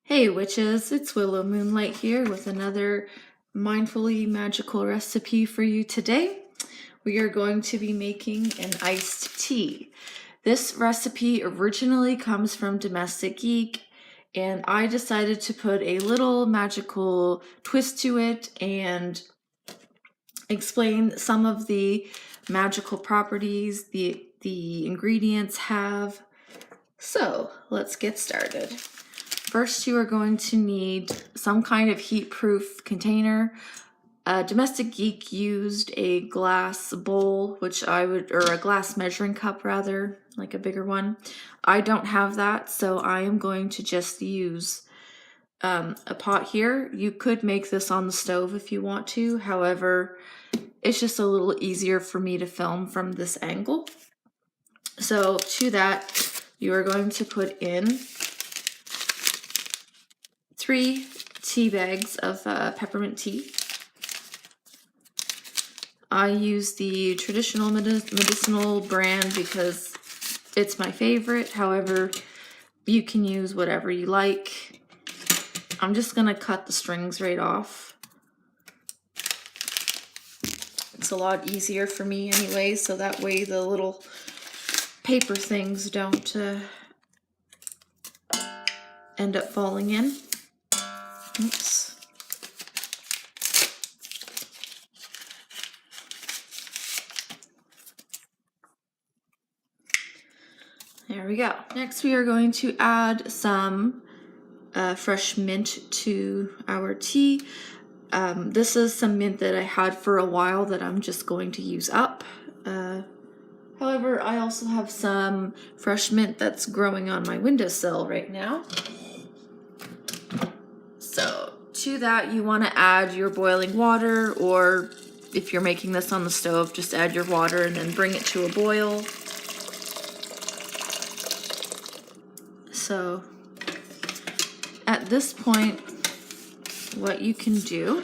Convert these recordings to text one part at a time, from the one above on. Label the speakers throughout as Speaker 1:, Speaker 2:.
Speaker 1: Hey witches, it's Willow Moonlight here with another mindfully magical recipe for you today. We are going to be making an iced tea. This recipe originally comes from Domestic Geek, and I decided to put a little magical twist to it and explain some of the magical properties the ingredients have. So let's get started. First, you are going to need some kind of heat-proof container. Domestic Geek used a glass bowl, or a glass measuring cup rather, like a bigger one. I don't have that, so I am going to just use a pot here. You could make this on the stove if you want to. However, it's just a little easier for me to film from this angle. So to that, you are going to put in 3 tea bags of peppermint tea. I use the traditional medicinal brand because it's my favorite. However, you can use whatever you like. I'm just gonna cut the strings right off. It's a lot easier for me anyway, so that way the little paper things don't end up falling in. Oops. There we go. Next we are going to add some fresh mint to our tea. This is some mint that I had for a while that I'm just going to use up. However, I also have some fresh mint that's growing on my windowsill right now. So to that, you want to add your boiling water, or if you're making this on the stove, just add your water and then bring it to a boil. So at this point, what you can do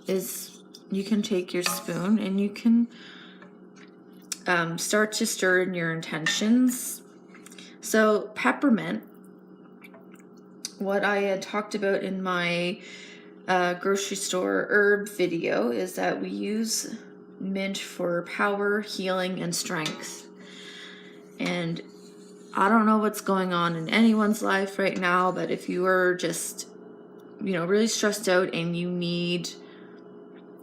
Speaker 1: is you can take your spoon and you can start to stir in your intentions. So peppermint, what I had talked about in my grocery store herb video is that we use mint for power, healing, and strength. And I don't know what's going on in anyone's life right now, but if you are just, really stressed out and you need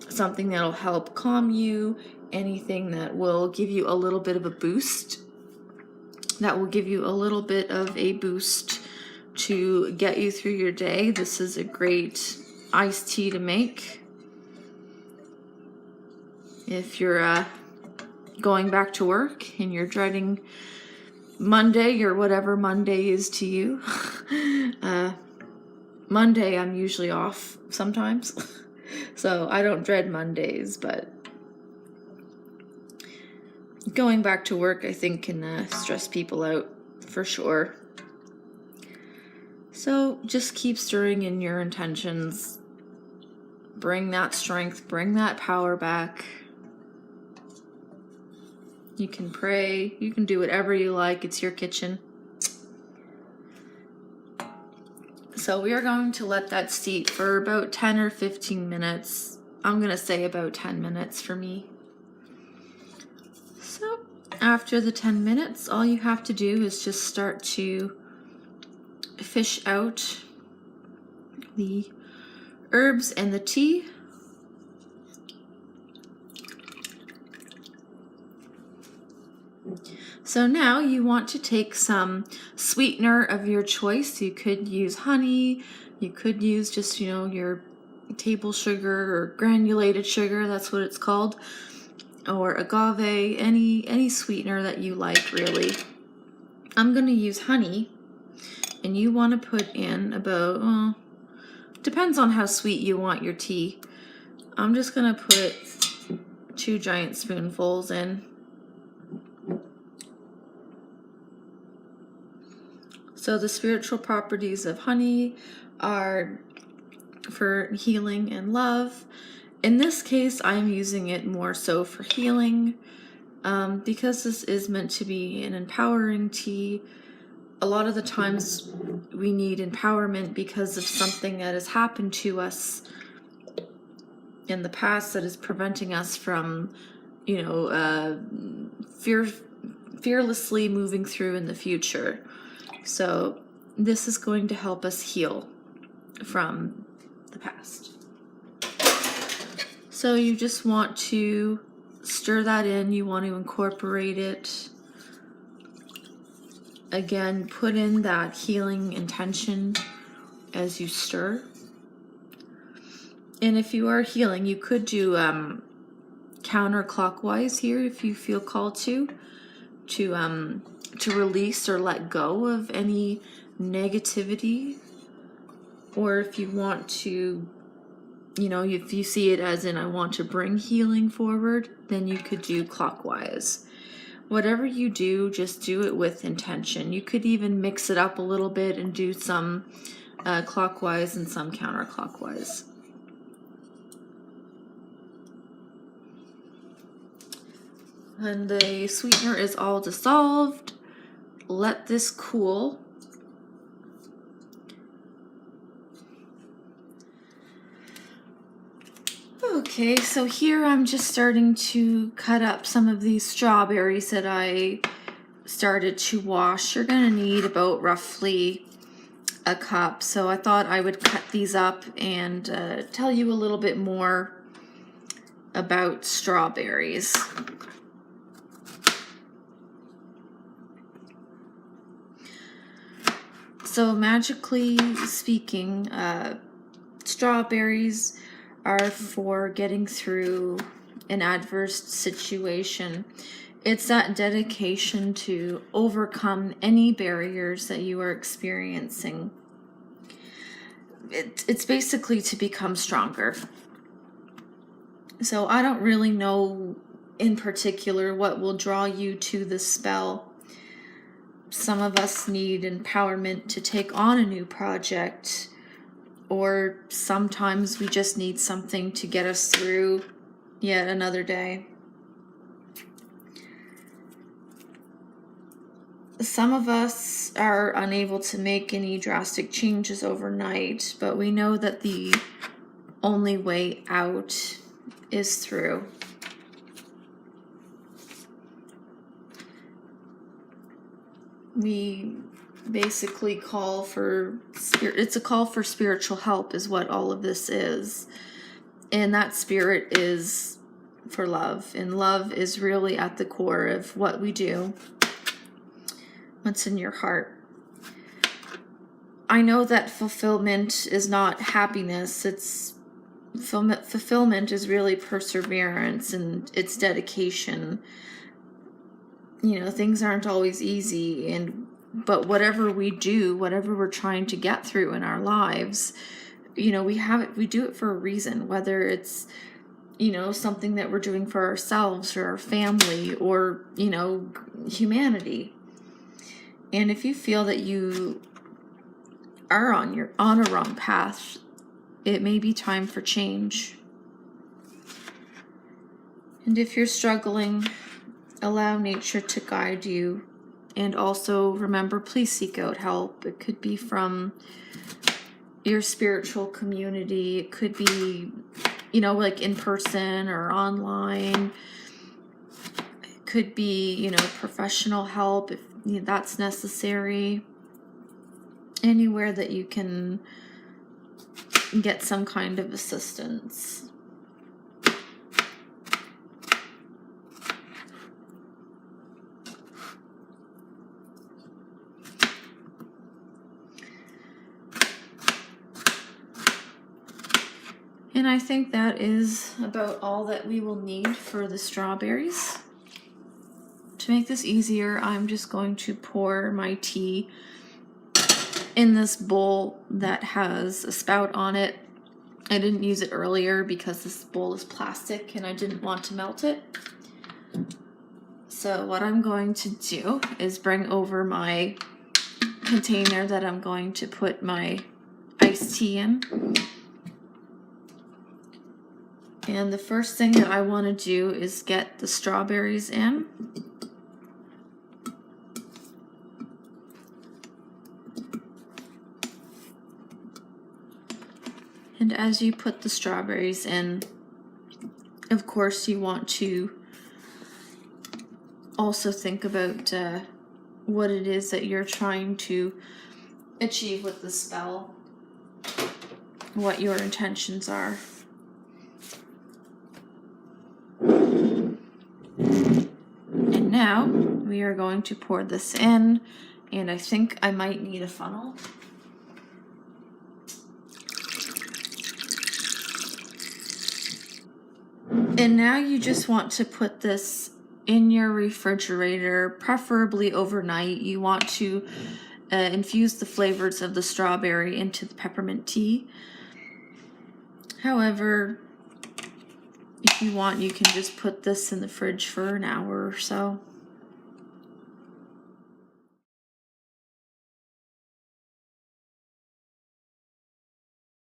Speaker 1: something that'll help calm you, anything that will give you a little bit of a boost, to get you through your day, this is a great iced tea to make. If you're going back to work and you're dreading Monday or whatever Monday is to you. Monday I'm usually off sometimes, so I don't dread Mondays, but going back to work I think can stress people out for sure. So just keep stirring in your intentions. Bring that strength, bring that power back. You can pray, you can do whatever you like, it's your kitchen. So we are going to let that steep for about 10 or 15 minutes. I'm gonna say about 10 minutes for me. So after the 10 minutes, all you have to do is just start to fish out the herbs and the tea. So now you want to take some sweetener of your choice. You could use honey, you could use just, your table sugar or granulated sugar, that's what it's called, or agave, any sweetener that you like really. I'm going to use honey, and you want to put in about, depends on how sweet you want your tea. I'm just going to put 2 giant spoonfuls in. So the spiritual properties of honey are for healing and love. In this case, I'm using it more so for healing, because this is meant to be an empowering tea. a lot of the times we need empowerment because of something that has happened to us in the past that is preventing us from, you know, fearlessly moving through in the future. So this is going to help us heal from the past. So you just want to stir that in. You want to incorporate it. Again, put in that healing intention as you stir. And if you are healing, you could do counterclockwise here if you feel called to release or let go of any negativity. Or if you want to, you know, if you see it as in I want to bring healing forward, then you could do clockwise. Whatever you do, just do it with intention. You could even mix it up a little bit and do some clockwise and some counterclockwise. And the sweetener is all dissolved. Let this cool. Okay, so here I'm just starting to cut up some of these strawberries that I started to wash. You're gonna need about roughly a cup. So I thought I would cut these up and tell you a little bit more about strawberries. So magically speaking, strawberries are for getting through an adverse situation. It's that dedication to overcome any barriers that you are experiencing. It's basically to become stronger. So I don't really know in particular what will draw you to this spell. Some of us need empowerment to take on a new project, or sometimes we just need something to get us through yet another day. Some of us are unable to make any drastic changes overnight, but we know that the only way out is through. We basically call for it's a call for spiritual help is what all of this is. And that spirit is for love. And love is really at the core of what we do. What's in your heart. I know that fulfillment is not happiness. It's fulfillment is really perseverance and it's dedication. You know, things aren't always easy, but whatever we do, whatever we're trying to get through in our lives, you know, we do it for a reason, whether it's, you know, something that we're doing for ourselves or our family or, you know, humanity. And if you feel that you are on a wrong path, it may be time for change. And if you're struggling, allow nature to guide you. And also remember, please seek out help. It could be from your spiritual community. It could be, you know, like in person or online. It could be, you know, professional help if that's necessary. Anywhere that you can get some kind of assistance. And I think that is about all that we will need for the strawberries. To make this easier, I'm just going to pour my tea in this bowl that has a spout on it. I didn't use it earlier because this bowl is plastic and I didn't want to melt it. So what I'm going to do is bring over my container that I'm going to put my iced tea in. And the first thing that I want to do is get the strawberries in. And as you put the strawberries in, of course you want to also think about what it is that you're trying to achieve with the spell, what your intentions are. And now we are going to pour this in, and I think I might need a funnel. And now you just want to put this in your refrigerator, preferably overnight. You want to infuse the flavors of the strawberry into the peppermint tea. However, if you want, you can just put this in the fridge for an hour or so.